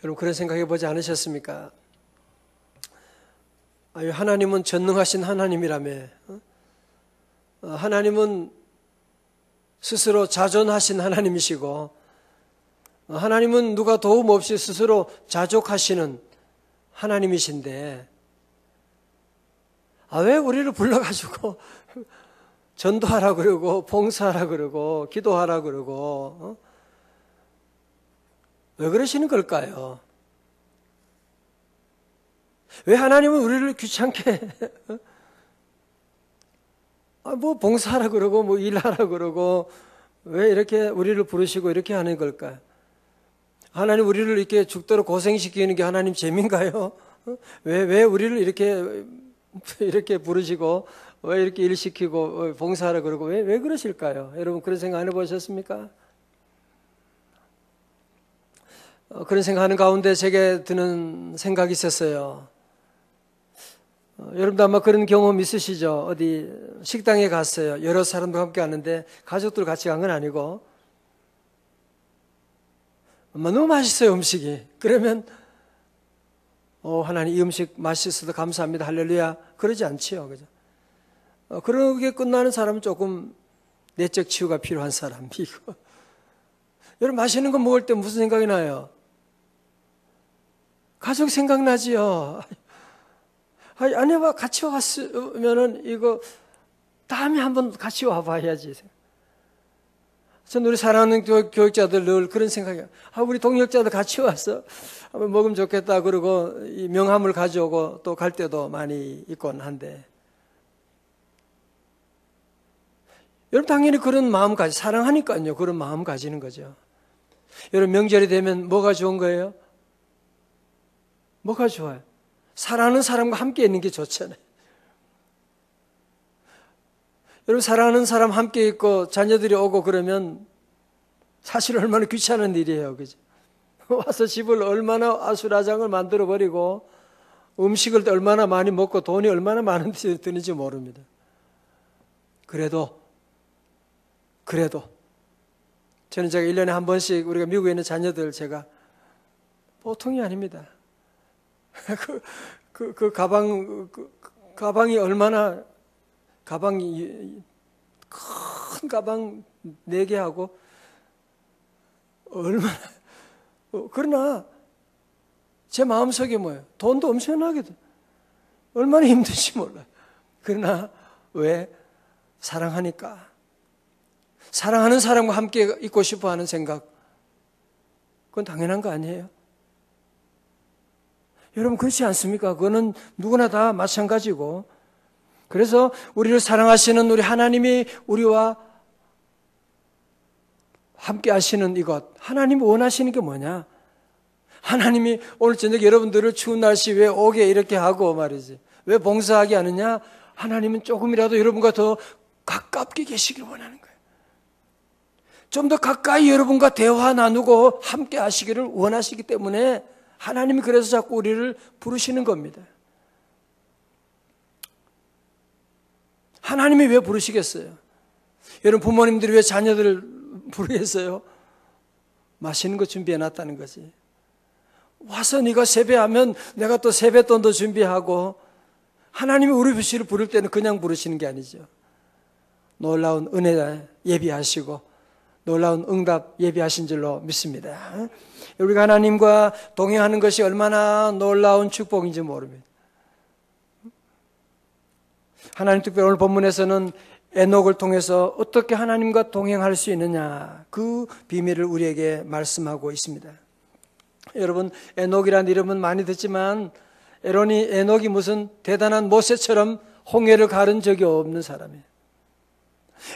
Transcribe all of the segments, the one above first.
여러분 그런 생각해 보지 않으셨습니까? 하나님은 전능하신 하나님이라며. 하나님은 스스로 자존하신 하나님이시고, 하나님은 누가 도움 없이 스스로 자족하시는 하나님이신데, 왜 우리를 불러가지고 전도하라 그러고 봉사하라 그러고 기도하라 그러고 왜 그러시는 걸까요? 왜 하나님은 우리를 귀찮게 뭐 봉사하라 그러고 뭐 일하라 그러고 왜 이렇게 우리를 부르시고 이렇게 하는 걸까요? 하나님 우리를 이렇게 죽도록 고생시키는 게 하나님 재미인가요? 왜 우리를 이렇게 부르시고 왜 이렇게 일시키고 봉사하라 그러고 왜 그러실까요? 여러분 그런 생각 안 해보셨습니까? 그런 생각하는 가운데 제게 드는 생각이 있었어요. 여러분도 아마 그런 경험 있으시죠? 어디 식당에 갔어요. 여러 사람과 함께 갔는데 가족들 같이 간 건 아니고 너무 맛있어요, 음식이. 그러면 하나님 이 음식 맛있어서 감사합니다. 할렐루야. 그러지 않지요. 그죠? 그러게 끝나는 사람은 조금 내적 치유가 필요한 사람이고. 여러분 맛있는 거 먹을 때 무슨 생각이 나요? 가족 생각나지요. 아내와 같이 왔으면은 이거 다음에 한번 같이 와봐야지. 전 우리 사랑하는 교육자들 늘 그런 생각이에요. 우리 동역자들 같이 와서 한번 먹으면 좋겠다. 그러고 이 명함을 가져오고 또 갈 때도 많이 있곤 한데. 여러분 당연히 그런 마음 사랑하니까요. 그런 마음 가지는 거죠. 여러분 명절이 되면 뭐가 좋은 거예요? 뭐가 좋아요? 사랑하는 사람과 함께 있는 게 좋잖아요. 여러분 사랑하는 사람 함께 있고 자녀들이 오고 그러면 사실 얼마나 귀찮은 일이에요. 그죠? 와서 집을 얼마나 아수라장을 만들어 버리고 음식을 얼마나 많이 먹고 돈이 얼마나 많은지 드는지 모릅니다. 그래도 저는 제가 1년에 한 번씩 우리가 미국에 있는 자녀들 제가 보통이 아닙니다. 그 가방이 얼마나 큰 가방 4개 하고 얼마나 그러나 제 마음속에 뭐예요? 돈도 엄청나게 얼마나 힘든지 몰라요. 그러나 왜? 사랑하니까. 사랑하는 사람과 함께 있고 싶어 하는 생각, 그건 당연한 거 아니에요? 여러분 그렇지 않습니까? 그거는 누구나 다 마찬가지고. 그래서 우리를 사랑하시는 우리 하나님이 우리와 함께 하시는 이것, 하나님이 원하시는 게 뭐냐? 하나님이 오늘 저녁 여러분들을 추운 날씨 왜 오게 이렇게 하고 말이지, 왜 봉사하게 하느냐? 하나님은 조금이라도 여러분과 더 가깝게 계시길 원하는 거예요. 좀 더 가까이 여러분과 대화 나누고 함께 하시기를 원하시기 때문에 하나님이 그래서 자꾸 우리를 부르시는 겁니다. 하나님이 왜 부르시겠어요? 여러분 부모님들이 왜 자녀들을 부르겠어요? 맛있는 거 준비해놨다는 거지. 와서 네가 세배하면 내가 또 세뱃돈도 준비하고. 하나님이 우리 부를 때는 그냥 부르시는 게 아니죠. 놀라운 은혜 예비하시고 놀라운 응답 예비하신 줄로 믿습니다. 우리가 하나님과 동행하는 것이 얼마나 놀라운 축복인지 모릅니다. 하나님 특별히 오늘 본문에서는 에녹을 통해서 어떻게 하나님과 동행할 수 있느냐, 그 비밀을 우리에게 말씀하고 있습니다. 여러분 에녹이라는 이름은 많이 듣지만 에녹이 무슨 대단한 모세처럼 홍해를 가른 적이 없는 사람이에요.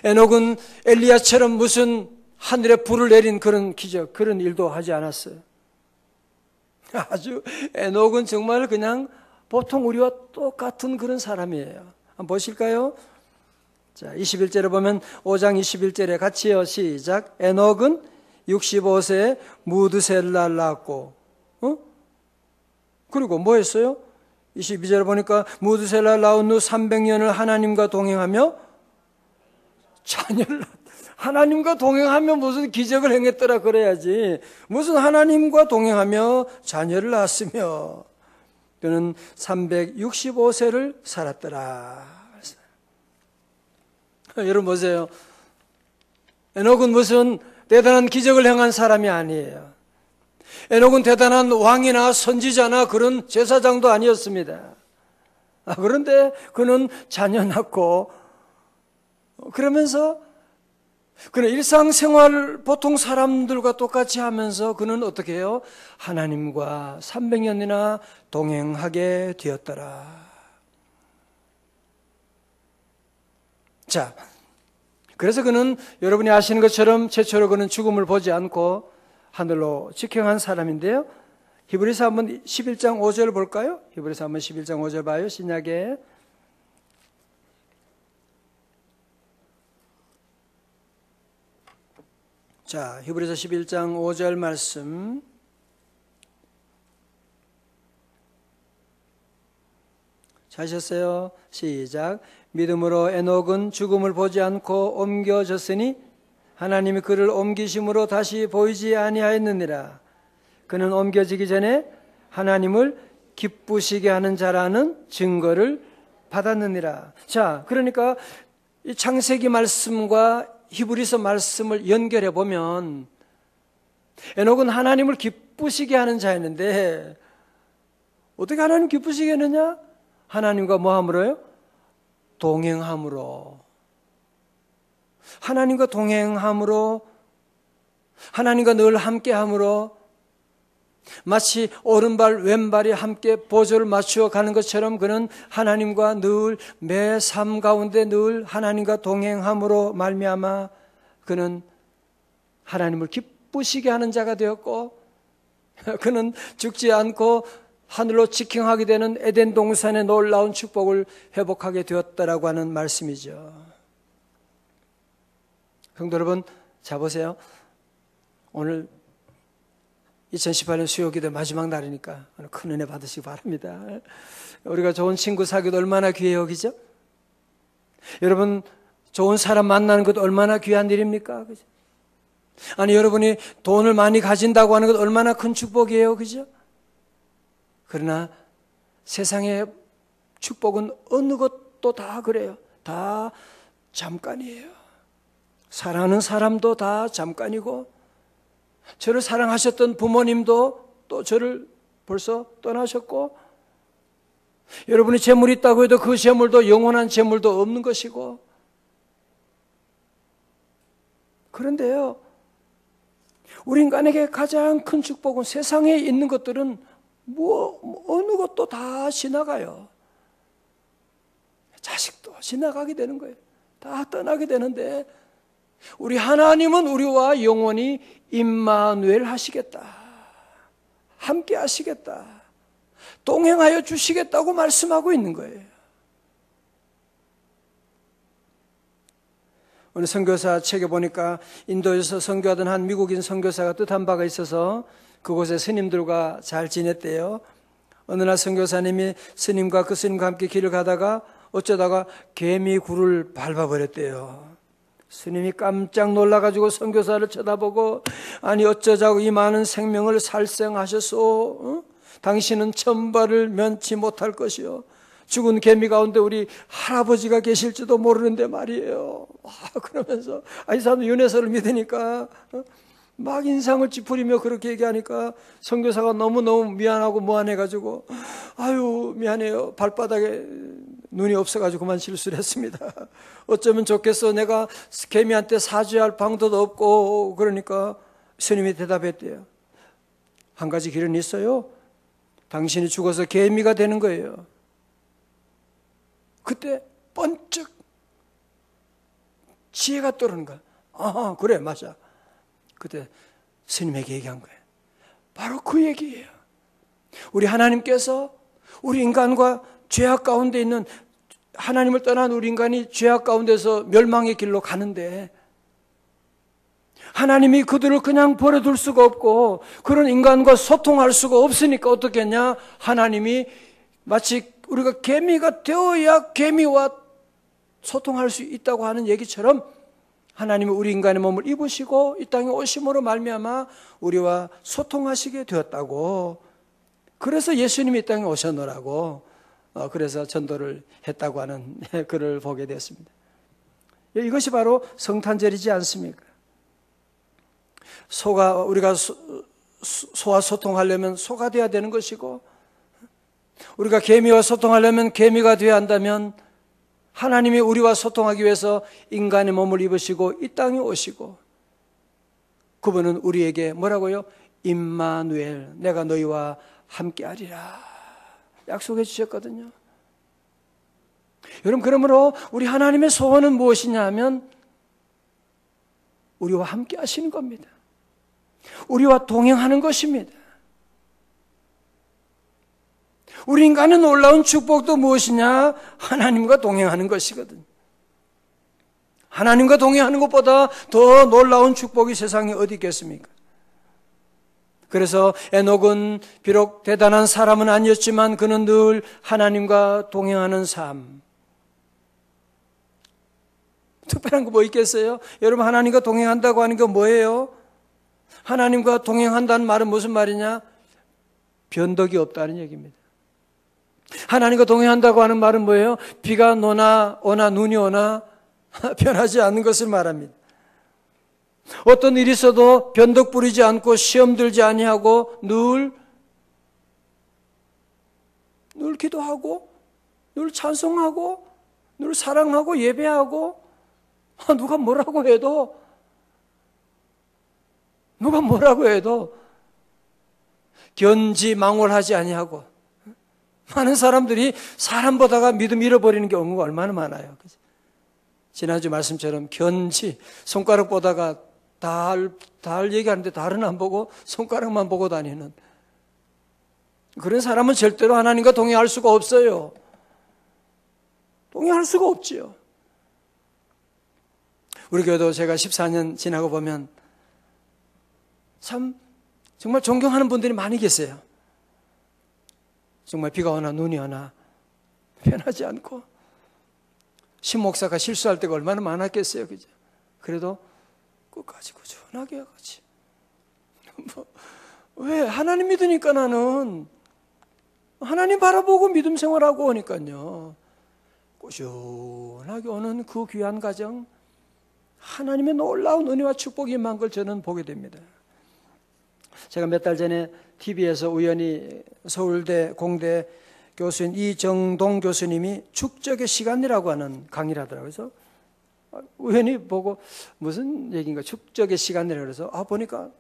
에녹은 엘리야처럼 무슨 하늘에 불을 내린 그런 기적, 그런 일도 하지 않았어요. 아주 에녹은 정말 그냥 보통 우리와 똑같은 그런 사람이에요. 한번 보실까요? 자, 21절에 보면 5장 21절에 같이요. 시작. 에녹은 65세에 무드셀라를 낳았고, 그리고 뭐 했어요? 22절에 보니까 무드셀라를 낳은 후 300년을 하나님과 동행하며 자녀를 낳았다. 하나님과 동행하며 무슨 기적을 행했더라 그래야지. 무슨 하나님과 동행하며 자녀를 낳았으며 그는 365세를 살았더라. 여러분 보세요. 에녹은 무슨 대단한 기적을 행한 사람이 아니에요. 에녹은 대단한 왕이나 선지자나 그런 제사장도 아니었습니다. 그런데 그는 자녀 낳고 그러면서 그는 일상생활 보통 사람들과 똑같이 하면서 그는 어떻게 해요? 하나님과 300년이나 동행하게 되었더라. 자, 그래서 그는 여러분이 아시는 것처럼 최초로 그는 죽음을 보지 않고 하늘로 직행한 사람인데요. 히브리서 한번 11장 5절 볼까요? 히브리서 한번 11장 5절 봐요. 신약에. 자, 히브리서 11장 5절 말씀. 자셨어요? 시작. 믿음으로 에녹은 죽음을 보지 않고 옮겨졌으니 하나님이 그를 옮기심으로 다시 보이지 아니하였느니라. 그는 옮겨지기 전에 하나님을 기쁘시게 하는 자라는 증거를 받았느니라. 자, 그러니까 이 창세기 말씀과 히브리서 말씀을 연결해 보면 에녹은 하나님을 기쁘시게 하는 자였는데 어떻게 하나님 기쁘시게 했느냐? 하나님과 뭐 함으로요? 동행함으로. 하나님과 동행함으로, 하나님과 늘 함께함으로, 마치 오른발 왼발이 함께 보조를 맞추어 가는 것처럼 그는 하나님과 늘 매 삶 가운데 늘 하나님과 동행함으로 말미암아 그는 하나님을 기쁘시게 하는 자가 되었고, 그는 죽지 않고 하늘로 직행하게 되는 에덴 동산의 놀라운 축복을 회복하게 되었다라고 하는 말씀이죠. 성도 여러분, 자 보세요. 오늘 2018년 수요기도 마지막 날이니까 큰 은혜 받으시기 바랍니다. 우리가 좋은 친구 사귀도 얼마나 귀해요, 그죠? 여러분, 좋은 사람 만나는 것 얼마나 귀한 일입니까? 그죠? 아니, 여러분이 돈을 많이 가진다고 하는 것 얼마나 큰 축복이에요, 그죠? 그러나 세상의 축복은 어느 것도 다 그래요. 다 잠깐이에요. 사랑하는 사람도 다 잠깐이고, 저를 사랑하셨던 부모님도 또 저를 벌써 떠나셨고, 여러분이 재물이 있다고 해도 그 재물도 영원한 재물도 없는 것이고, 그런데요, 우리 인간에게 가장 큰 축복은 세상에 있는 것들은 어느 것도 다 지나가요. 자식도 지나가게 되는 거예요. 다 떠나게 되는데 우리 하나님은 우리와 영원히 임마누엘 하시겠다, 함께 하시겠다, 동행하여 주시겠다고 말씀하고 있는 거예요. 오늘 선교사 책에 보니까 인도에서 선교하던 한 미국인 선교사가 뜻한 바가 있어서 그곳에 스님들과 잘 지냈대요. 어느 날 선교사님이 스님과 그 스님과 함께 길을 가다가 어쩌다가 개미 굴을 밟아버렸대요. 스님이 깜짝 놀라가지고 선교사를 쳐다보고, 아니 어쩌자고 이 많은 생명을 살생하셨소? 당신은 천벌을 면치 못할 것이요, 죽은 개미 가운데 우리 할아버지가 계실지도 모르는데 말이에요. 그러면서 이 사람도 윤회서를 믿으니까 막 인상을 찌푸리며 그렇게 얘기하니까 선교사가 너무너무 미안하고 무안해가지고, 아유 미안해요, 발바닥에 눈이 없어가지고 그만 실수를 했습니다. 어쩌면 좋겠어, 내가 개미한테 사죄할 방도도 없고. 그러니까 스님이 대답했대요. 한 가지 길은 있어요. 당신이 죽어서 개미가 되는 거예요. 그때 번쩍 지혜가 떠오르는 거야. 아, 그래, 맞아. 그때 스님에게 얘기한 거예요. 바로 그 얘기예요. 우리 하나님께서 우리 인간과 죄악 가운데 있는, 하나님을 떠난 우리 인간이 죄악 가운데서 멸망의 길로 가는데 하나님이 그들을 그냥 버려둘 수가 없고 그런 인간과 소통할 수가 없으니까 어떻게 했냐? 하나님이 마치 우리가 개미가 되어야 개미와 소통할 수 있다고 하는 얘기처럼 하나님이 우리 인간의 몸을 입으시고 이 땅에 오심으로 말미암아 우리와 소통하시게 되었다고, 그래서 예수님이 이 땅에 오셨노라고, 그래서 전도를 했다고 하는 글을 보게 되었습니다. 이것이 바로 성탄절이지 않습니까? 우리가 소와 소통하려면 소가 되어야 되는 것이고, 우리가 개미와 소통하려면 개미가 되어야 한다면, 하나님이 우리와 소통하기 위해서 인간의 몸을 입으시고 이 땅에 오시고, 그분은 우리에게 뭐라고요? 임마누엘, 내가 너희와 함께하리라 약속해 주셨거든요. 여러분, 그러므로 우리 하나님의 소원은 무엇이냐 하면 우리와 함께 하시는 겁니다. 우리와 동행하는 것입니다. 우리 인간의 놀라운 축복도 무엇이냐? 하나님과 동행하는 것이거든요. 하나님과 동행하는 것보다 더 놀라운 축복이 세상에 어디 있겠습니까? 그래서 에녹은 비록 대단한 사람은 아니었지만 그는 늘 하나님과 동행하는 삶. 특별한 거 뭐 있겠어요? 여러분, 하나님과 동행한다고 하는 게 뭐예요? 하나님과 동행한다는 말은 무슨 말이냐? 변덕이 없다는 얘기입니다. 하나님과 동행한다고 하는 말은 뭐예요? 비가 오나 눈이 오나 변하지 않는 것을 말합니다. 어떤 일이 있어도 변덕 부리지 않고 시험 들지 아니하고 늘 기도하고 늘 찬송하고 늘 사랑하고 예배하고, 누가 뭐라고 해도 견지망월하지 아니하고. 많은 사람들이 사람 보다가 믿음 잃어버리는 경우가 얼마나 많아요. 지난주 말씀처럼 손가락 보다가 달 얘기하는데 달은 안 보고 손가락만 보고 다니는 그런 사람은 절대로 하나님과 동행할 수가 없어요. 동행할 수가 없지요. 우리 교회도 제가 14년 지나고 보면 참 정말 존경하는 분들이 많이 계세요. 정말 비가 오나 눈이 오나 변하지 않고, 신 목사가 실수할 때가 얼마나 많았겠어요, 그죠? 그래도 끝까지 꾸준하게 해야지. 왜? 하나님 믿으니까 나는 하나님 바라보고 믿음 생활하고 오니까요. 꾸준하게 오는 그 귀한 가정, 하나님의 놀라운 은혜와 축복이 임한 걸 저는 보게 됩니다. 제가 몇 달 전에 TV에서 우연히 서울대 공대 교수인 이정동 교수님이 축적의 시간이라고 하는 강의를 하더라고요. 그래서 우연히 보고 무슨 얘기인가, 축적의 시간이라고 해서 보니까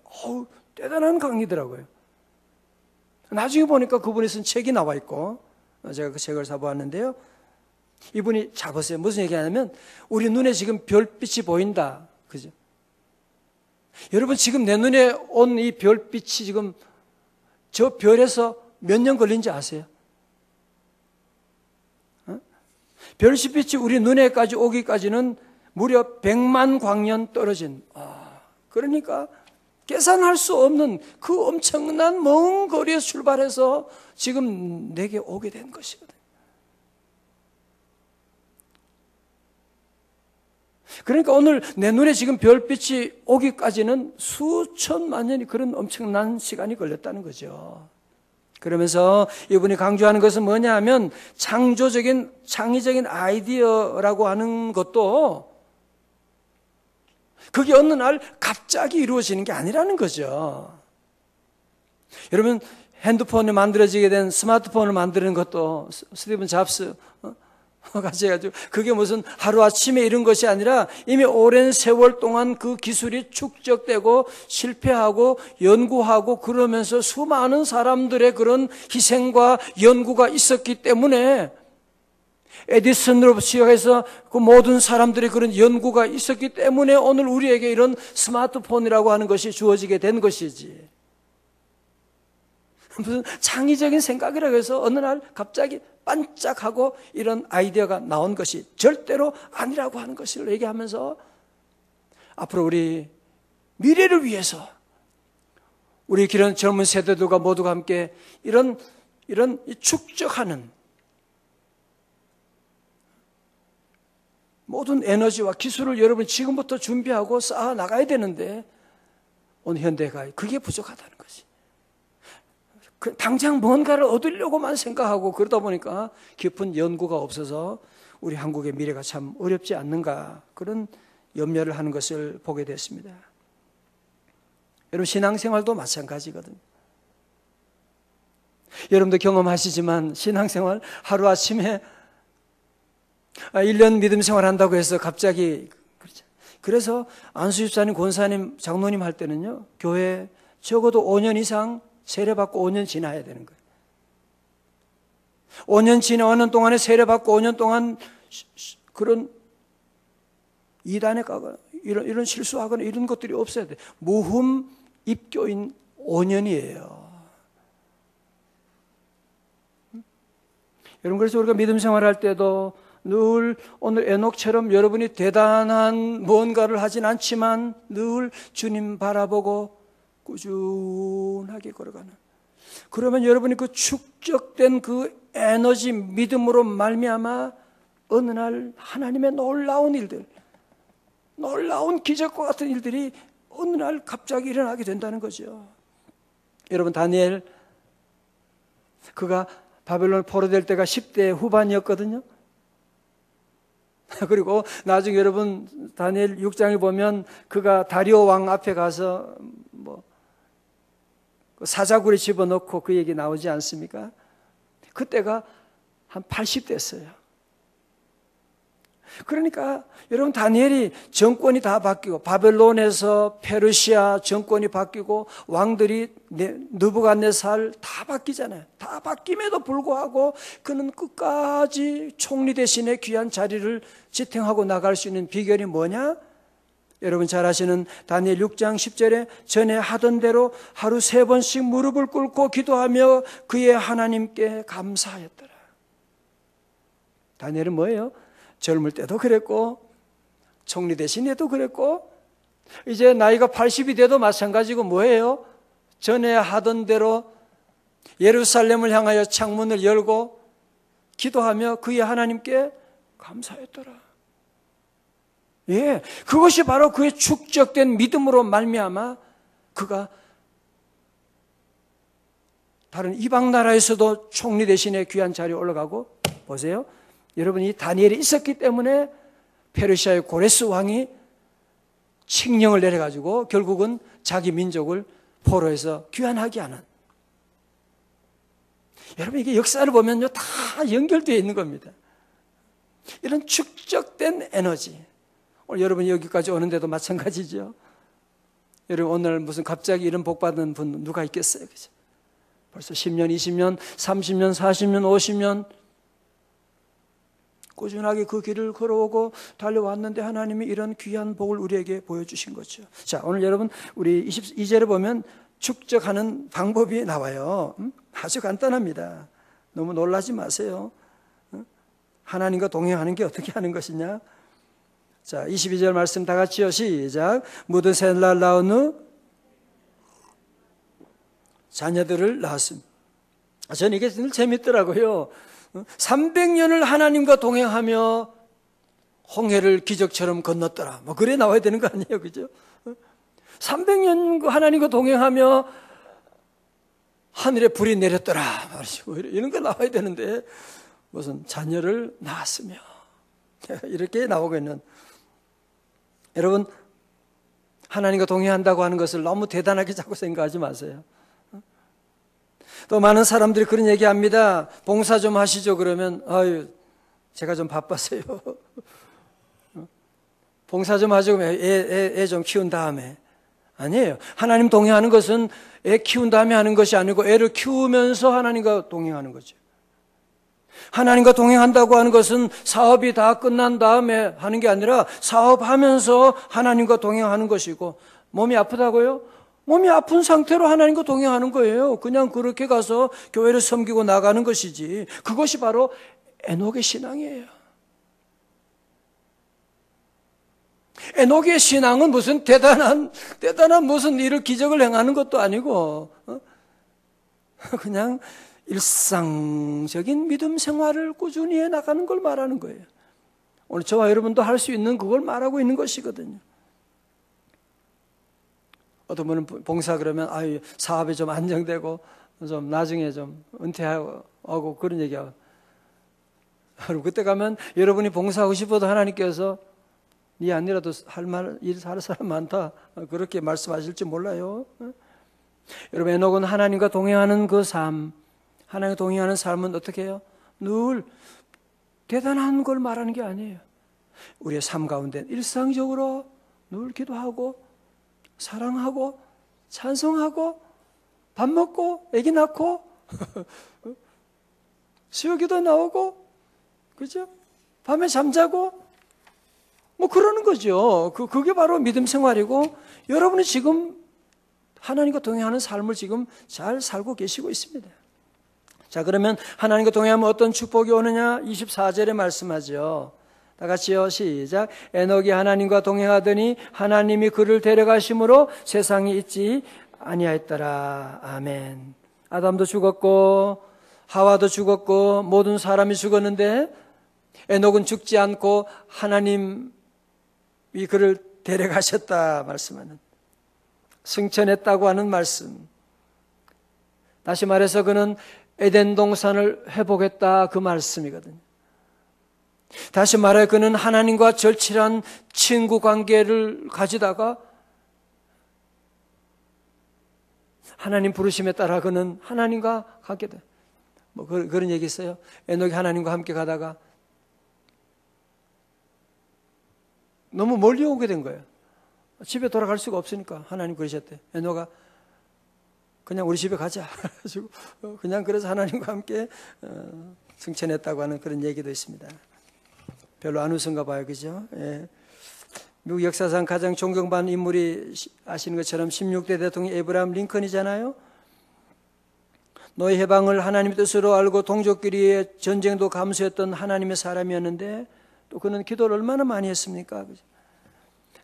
대단한 강의더라고요. 나중에 보니까 그분이 쓴 책이 나와 있고, 제가 그 책을 사보았는데요. 이분이 자 보세요. 무슨 얘기하냐면 우리 눈에 지금 별빛이 보인다. 그죠? 여러분, 지금 내 눈에 온 이 별빛이 지금 저 별에서 몇 년 걸린지 아세요? 별빛이 우리 눈에까지 오기까지는 무려 100만 광년 떨어진, 그러니까 계산할 수 없는 그 엄청난 먼 거리에서 출발해서 지금 내게 오게 된 것이거든요. 그러니까 오늘 내 눈에 지금 별빛이 오기까지는 수천만 년이, 그런 엄청난 시간이 걸렸다는 거죠. 그러면서 이분이 강조하는 것은 뭐냐 하면 창의적인 아이디어라고 하는 것도 그게 어느 날 갑자기 이루어지는 게 아니라는 거죠. 여러분, 핸드폰이 만들어지게 된 스마트폰을 만드는 것도 스티븐 잡스 같이 해가지고 그게 무슨 하루아침에 이런 것이 아니라 이미 오랜 세월 동안 그 기술이 축적되고 실패하고 연구하고 그러면서 수많은 사람들의 그런 희생과 연구가 있었기 때문에, 에디슨으로 시작해서 그 모든 사람들의 그런 연구가 있었기 때문에 오늘 우리에게 이런 스마트폰이라고 하는 것이 주어지게 된 것이지, 무슨 창의적인 생각이라고 해서 어느 날 갑자기 반짝하고 이런 아이디어가 나온 것이 절대로 아니라고 하는 것을 얘기하면서, 앞으로 우리 미래를 위해서 우리 기런 젊은 세대들과 모두가 함께 이런 축적하는, 모든 에너지와 기술을 여러분 지금부터 준비하고 쌓아 나가야 되는데 오늘 현대가 그게 부족하다는 것이. 당장 뭔가를 얻으려고만 생각하고 그러다 보니까 깊은 연구가 없어서 우리 한국의 미래가 참 어렵지 않는가, 그런 염려를 하는 것을 보게 됐습니다. 여러분 신앙생활도 마찬가지거든요. 여러분도 경험하시지만 신앙생활 하루아침에 1년 믿음 생활 한다고 해서 갑자기, 그래서 안수 집사님, 권사님, 장로님 할 때는요, 교회 적어도 5년 이상 세례받고 5년 지나야 되는 거예요. 5년 지나는 동안에 세례받고 5년 동안 그런 이단에 가거나 이런 실수하거나 이런 것들이 없어야 돼. 무흠 입교인 5년이에요. 여러분, 그래서 우리가 믿음 생활할 때도 늘 오늘 에녹처럼 여러분이 대단한 무언가를 하진 않지만 늘 주님 바라보고 꾸준하게 걸어가는, 그러면 여러분이 그 축적된 그 에너지 믿음으로 말미암아 어느 날 하나님의 놀라운 일들, 놀라운 기적과 같은 일들이 어느 날 갑자기 일어나게 된다는 거죠. 여러분 다니엘, 그가 바벨론에 포로될 때가 10대 후반이었거든요. 그리고 나중에 여러분 다니엘 6장에 보면 그가 다리오 왕 앞에 가서 사자굴에 집어넣고 그 얘기 나오지 않습니까? 그때가 한 80대였어요. 그러니까 여러분 다니엘이 정권이 다 바뀌고 바벨론에서 페르시아 정권이 바뀌고 왕들이 느부갓네살 다 바뀌잖아요. 다 바뀜에도 불구하고 그는 끝까지 총리 대신에 귀한 자리를 지탱하고 나갈 수 있는 비결이 뭐냐? 여러분 잘 아시는 다니엘 6장 10절에 전에 하던 대로 하루 3번씩 무릎을 꿇고 기도하며 그의 하나님께 감사하였더라. 다니엘은 뭐예요? 젊을 때도 그랬고 총리 대신에도 그랬고 이제 나이가 80이 돼도 마찬가지고 뭐예요? 전에 하던 대로 예루살렘을 향하여 창문을 열고 기도하며 그의 하나님께 감사했더라. 예, 그것이 바로 그의 축적된 믿음으로 말미암아 그가 다른 이방 나라에서도 총리 대신에 귀한 자리에 올라가고, 보세요. 여러분 이 다니엘이 있었기 때문에 페르시아의 고레스 왕이 칙령을 내려가지고 결국은 자기 민족을 포로해서 귀환하게 하는, 여러분 이게 역사를 보면요 다 연결되어 있는 겁니다. 이런 축적된 에너지, 오늘 여러분이 여기까지 오는데도 마찬가지죠. 여러분 오늘 무슨 갑자기 이런 복 받은 분 누가 있겠어요? 그죠? 벌써 10년, 20년, 30년, 40년, 50년 꾸준하게 그 길을 걸어오고 달려왔는데 하나님이 이런 귀한 복을 우리에게 보여주신 거죠. 자, 오늘 여러분 우리 22절에 보면 축적하는 방법이 나와요. 아주 간단합니다. 너무 놀라지 마세요. 하나님과 동행하는 게 어떻게 하는 것이냐? 자, 22절 말씀 다 같이요. 시작. 모든 새날 낳은 후 자녀들을 낳았습니다. 저는 이게 늘 재밌더라고요. 300년을 하나님과 동행하며 홍해를 기적처럼 건넜더라. 뭐 그래 나와야 되는 거 아니에요, 그죠? 300년 하나님과 동행하며 하늘에 불이 내렸더라. 이런 거 나와야 되는데 무슨 자녀를 낳았으며 이렇게 나오고 있는, 여러분 하나님과 동행한다고 하는 것을 너무 대단하게 자꾸 생각하지 마세요. 또 많은 사람들이 그런 얘기합니다. 봉사 좀 하시죠. 그러면 아유 제가 좀 바빠서요. 봉사 좀 하죠. 애 좀 키운 다음에. 아니에요. 하나님 동행하는 것은 애 키운 다음에 하는 것이 아니고 애를 키우면서 하나님과 동행하는 거죠. 하나님과 동행한다고 하는 것은 사업이 다 끝난 다음에 하는 게 아니라 사업하면서 하나님과 동행하는 것이고, 몸이 아프다고요? 몸이 아픈 상태로 하나님과 동행하는 거예요. 그냥 그렇게 가서 교회를 섬기고 나가는 것이지. 그것이 바로 에녹의 신앙이에요. 에녹의 신앙은 무슨 대단한 무슨 일을 기적을 행하는 것도 아니고 그냥 일상적인 믿음 생활을 꾸준히 해나가는 걸 말하는 거예요. 오늘 저와 여러분도 할 수 있는 그걸 말하고 있는 것이거든요. 어떤 분은 봉사 그러면 사업이 좀 안정되고 좀 나중에 좀 은퇴하고 그런 얘기하고, 그때 가면 여러분이 봉사하고 싶어도 하나님께서 네 아니라도 할 사람 많다 그렇게 말씀하실지 몰라요. 여러분, 에녹은 하나님과 동행하는 그 삶, 하나님과 동행하는 삶은 어떻게 해요? 늘 대단한 걸 말하는 게 아니에요. 우리의 삶 가운데 일상적으로 늘 기도하고 사랑하고 찬송하고 밥 먹고 애기 낳고 수요기도 나오고, 그죠? 밤에 잠자고 뭐 그러는 거죠. 그게 바로 믿음 생활이고, 여러분이 지금 하나님과 동행하는 삶을 지금 잘 살고 계시고 있습니다. 자, 그러면 하나님과 동행하면 어떤 축복이 오느냐? 24절에 말씀하죠. 다 같이요, 시작. 에녹이 하나님과 동행하더니 하나님이 그를 데려가심으로 세상에 있지 아니하였더라. 아멘. 아담도 죽었고 하와도 죽었고 모든 사람이 죽었는데 에녹은 죽지 않고 하나님이 그를 데려가셨다 말씀하는, 승천했다고 하는 말씀. 다시 말해서 그는 에덴 동산을 회복했다 그 말씀이거든요. 다시 말해 그는 하나님과 절친한 친구 관계를 가지다가 하나님 부르심에 따라 그는 하나님과 가게 돼. 뭐 그런 얘기 있어요. 에녹이 하나님과 함께 가다가 너무 멀리 오게 된 거예요. 집에 돌아갈 수가 없으니까 하나님 그러셨대. 에녹아, 그냥 우리 집에 가자. 그냥 그래서 하나님과 함께 승천했다고 하는 그런 얘기도 있습니다. 별로 안 웃은가 봐요, 그죠? 예. 미국 역사상 가장 존경받는 인물이 아시는 것처럼 16대 대통령 에브라함 링컨이잖아요. 노예 해방을 하나님의 뜻으로 알고 동족끼리의 전쟁도 감수했던 하나님의 사람이었는데, 또 그는 기도를 얼마나 많이 했습니까?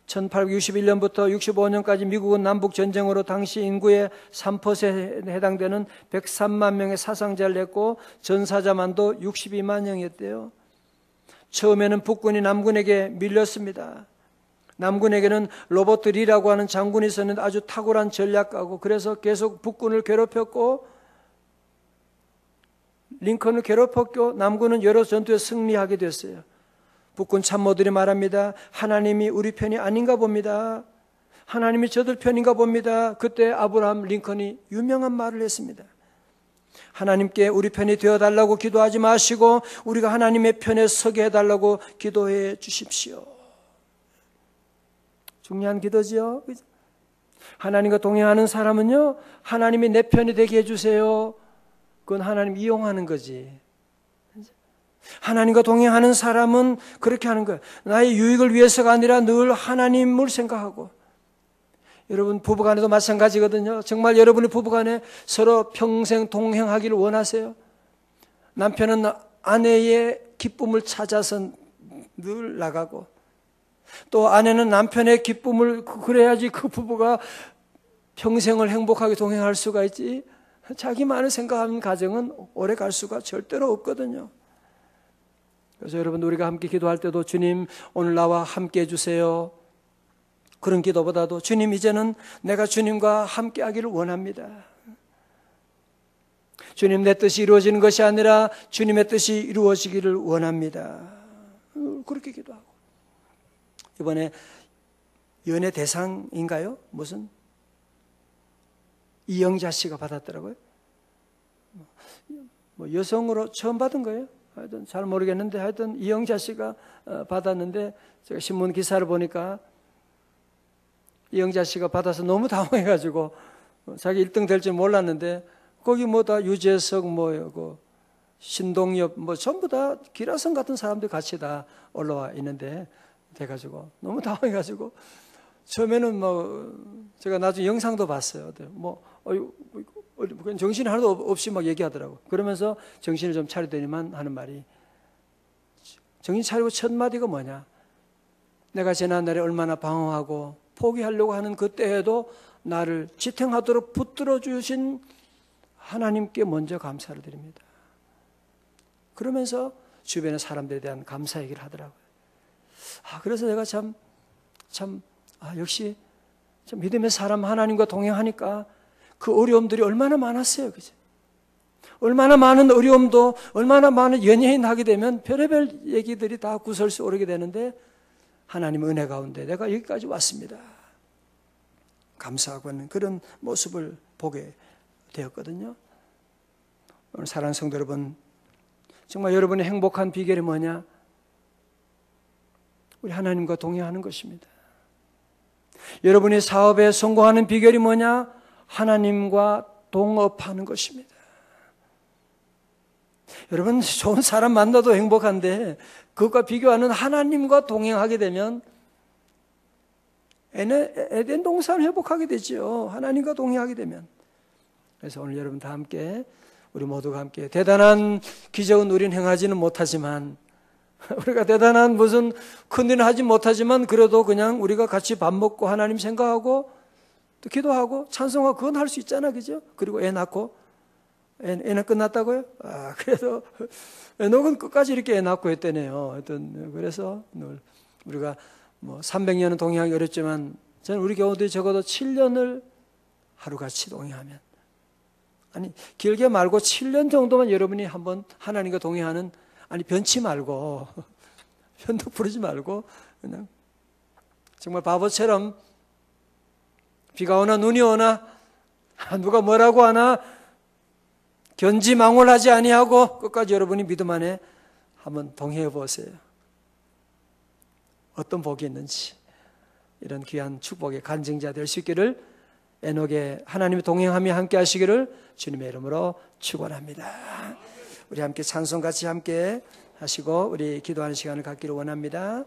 1861년부터 65년까지 미국은 남북 전쟁으로 당시 인구의 3%에 해당되는 103만 명의 사상자를 냈고 전사자만도 62만 명이었대요. 처음에는 북군이 남군에게 밀렸습니다. 남군에게는 로버트 리라고 하는 장군이 있었는데 아주 탁월한 전략가고, 그래서 계속 북군을 괴롭혔고 링컨을 괴롭혔고 남군은 여러 전투에 승리하게 됐어요. 북군 참모들이 말합니다. 하나님이 우리 편이 아닌가 봅니다. 하나님이 저들 편인가 봅니다. 그때 아브라함 링컨이 유명한 말을 했습니다. 하나님께 우리 편이 되어달라고 기도하지 마시고 우리가 하나님의 편에 서게 해달라고 기도해 주십시오. 중요한 기도지요. 하나님과 동행하는 사람은요, 하나님이 내 편이 되게 해주세요. 그건 하나님 이용하는 거지. 하나님과 동행하는 사람은 그렇게 하는 거예요. 나의 유익을 위해서가 아니라 늘 하나님을 생각하고. 여러분 부부간에도 마찬가지거든요. 정말 여러분의 부부간에 서로 평생 동행하기를 원하세요? 남편은 아내의 기쁨을 찾아서 늘 나가고, 또 아내는 남편의 기쁨을, 그래야지 그 부부가 평생을 행복하게 동행할 수가 있지. 자기만을 생각하는 가정은 오래 갈 수가 절대로 없거든요. 그래서 여러분, 우리가 함께 기도할 때도 주님 오늘 나와 함께 해주세요, 그런 기도보다도 주님 이제는 내가 주님과 함께 하기를 원합니다. 주님 내 뜻이 이루어지는 것이 아니라 주님의 뜻이 이루어지기를 원합니다. 그렇게 기도하고. 이번에 연예 대상인가요? 무슨 이영자 씨가 받았더라고요. 뭐 여성으로 처음 받은 거예요. 하여튼 잘 모르겠는데 하여튼 이영자 씨가 받았는데, 제가 신문 기사를 보니까 이영자 씨가 받아서 너무 당황해가지고 자기 1등 될 줄 몰랐는데, 거기 뭐 다 유재석 그 신동엽 전부 다 기라성 같은 사람들 같이 다 올라와 있는데, 돼가지고 너무 당황해가지고 처음에는 제가 나중에 영상도 봤어요. 정신이 하나도 없이 막 얘기하더라고. 그러면서 정신을 좀 차리더니만 하는 말이, 정신 차리고 첫 마디가 뭐냐, 내가 지난날에 얼마나 방황하고 포기하려고 하는 그때에도 나를 지탱하도록 붙들어 주신 하나님께 먼저 감사를 드립니다. 그러면서 주변의 사람들에 대한 감사 얘기를 하더라고요. 그래서 내가 역시 참 믿음의 사람 하나님과 동행하니까 그 어려움들이 얼마나 많았어요. 그죠? 얼마나 많은 어려움도, 얼마나 많은 연예인 하게 되면 별의별 얘기들이 다 구설수 오르게 되는데 하나님 은혜 가운데 내가 여기까지 왔습니다. 감사하고 하는 그런 모습을 보게 되었거든요. 오늘 사랑하는 성도 여러분, 정말 여러분의 행복한 비결이 뭐냐? 우리 하나님과 동행하는 것입니다. 여러분의 사업에 성공하는 비결이 뭐냐? 하나님과 동업하는 것입니다. 여러분, 좋은 사람 만나도 행복한데 그것과 비교하는 하나님과 동행하게 되면 에덴 동산을 회복하게 되죠. 하나님과 동행하게 되면. 그래서 오늘 여러분 다 함께, 우리 모두가 함께 대단한 기적은 우린 행하지는 못하지만, 우리가 대단한 무슨 큰일은 하지 못하지만 그래도 그냥 우리가 같이 밥 먹고 하나님 생각하고 또 기도하고 찬송하고 그건 할 수 있잖아, 그죠? 그리고 애 낳고, 애는 끝났다고요? 그래도 에녹은 끝까지 이렇게 애 낳고 했다네요. 하여튼 그래서 우리가 300년은 동행하기 어렵지만 저는 우리 교우들이 적어도 7년을 하루같이 동행하면, 아니 길게 말고 7년 정도만 여러분이 한번 하나님과 동행하는, 아니 변치 말고 편도 부르지 말고 그냥 정말 바보처럼 비가 오나 눈이 오나 누가 뭐라고 하나 견지망월하지 아니하고 끝까지 여러분이 믿음 안에 한번 동행해 보세요. 어떤 복이 있는지, 이런 귀한 축복의 간증자 될 수 있기를, 에녹의 하나님의 동행함이 함께 하시기를 주님의 이름으로 축원합니다. 우리 함께 찬송 같이 함께 하시고 우리 기도하는 시간을 갖기를 원합니다.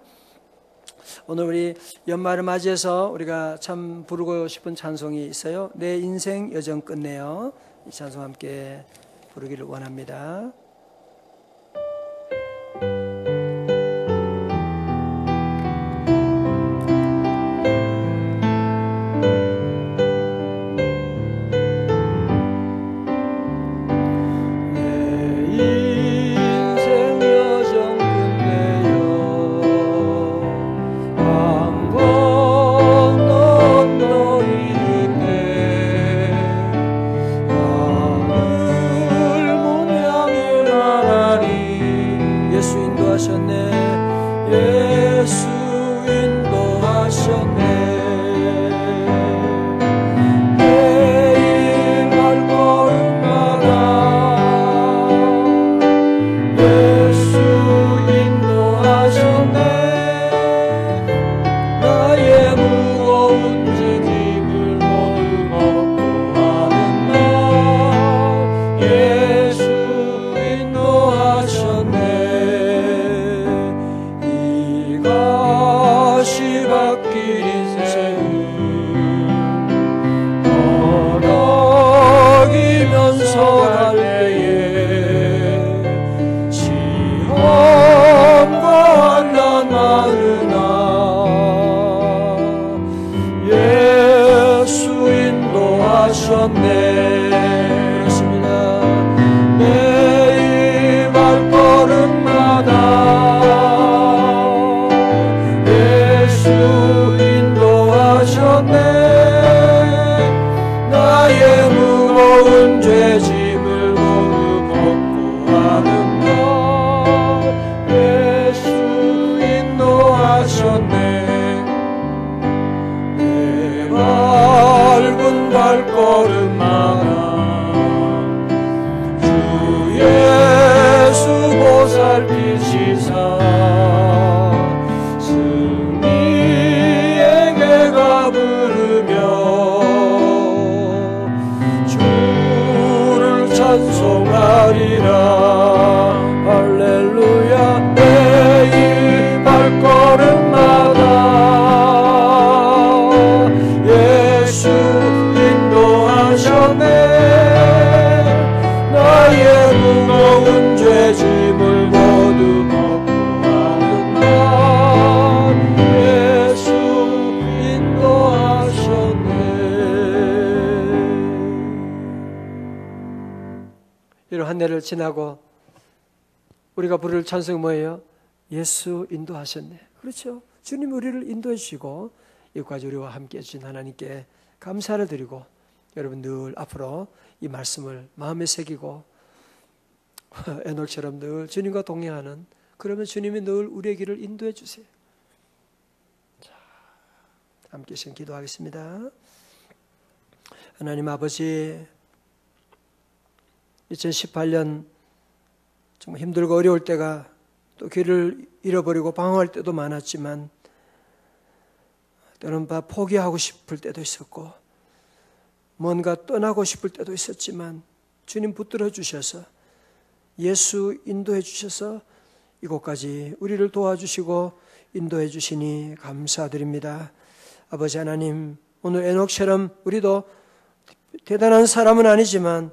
오늘 우리 연말을 맞이해서 우리가 참 부르고 싶은 찬송이 있어요. 내 인생 여정 끝내요. 이 찬송 함께 부르기를 원합니다. 한 해를 지나고 우리가 부를 찬송이 뭐예요? 예수 인도하셨네. 그렇죠? 주님 우리를 인도해 주시고 여기까지 우리와 함께 해주신 하나님께 감사를 드리고 여러분 늘 앞으로 이 말씀을 마음에 새기고 에녹처럼 늘 주님과 동행하는, 그러면 주님이 늘 우리의 길을 인도해 주세요. 자, 함께 지금 기도하겠습니다. 하나님 아버지, 2018년 정말 힘들고 어려울 때가, 또 길을 잃어버리고 방황할 때도 많았지만 때로는 포기하고 싶을 때도 있었고 뭔가 떠나고 싶을 때도 있었지만 주님 붙들어 주셔서 예수 인도해 주셔서 이곳까지 우리를 도와주시고 인도해 주시니 감사드립니다. 아버지 하나님, 오늘 에녹처럼 우리도 대단한 사람은 아니지만,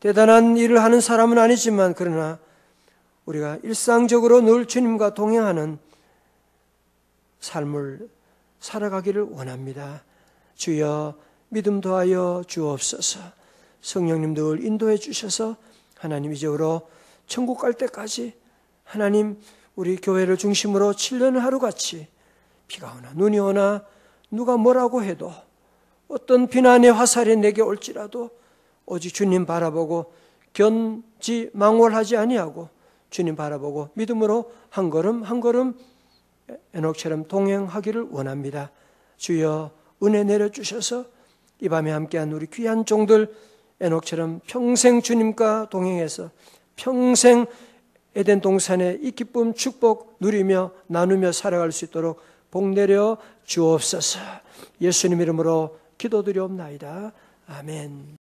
대단한 일을 하는 사람은 아니지만, 그러나 우리가 일상적으로 늘 주님과 동행하는 삶을 살아가기를 원합니다. 주여 믿음 더하여 주옵소서. 성령님 늘 인도해 주셔서 하나님 이적으로 천국 갈 때까지 하나님 우리 교회를 중심으로 7년을 하루같이 비가 오나 눈이 오나 누가 뭐라고 해도 어떤 비난의 화살이 내게 올지라도 오직 주님 바라보고 견지 망월하지 아니하고 주님 바라보고 믿음으로 한 걸음 한 걸음 에녹처럼 동행하기를 원합니다. 주여 은혜 내려주셔서 이 밤에 함께한 우리 귀한 종들 에녹처럼 평생 주님과 동행해서 평생 에덴 동산의 이 기쁨 축복 누리며 나누며 살아갈 수 있도록 복 내려 주옵소서. 예수님 이름으로 기도드리옵나이다. 아멘.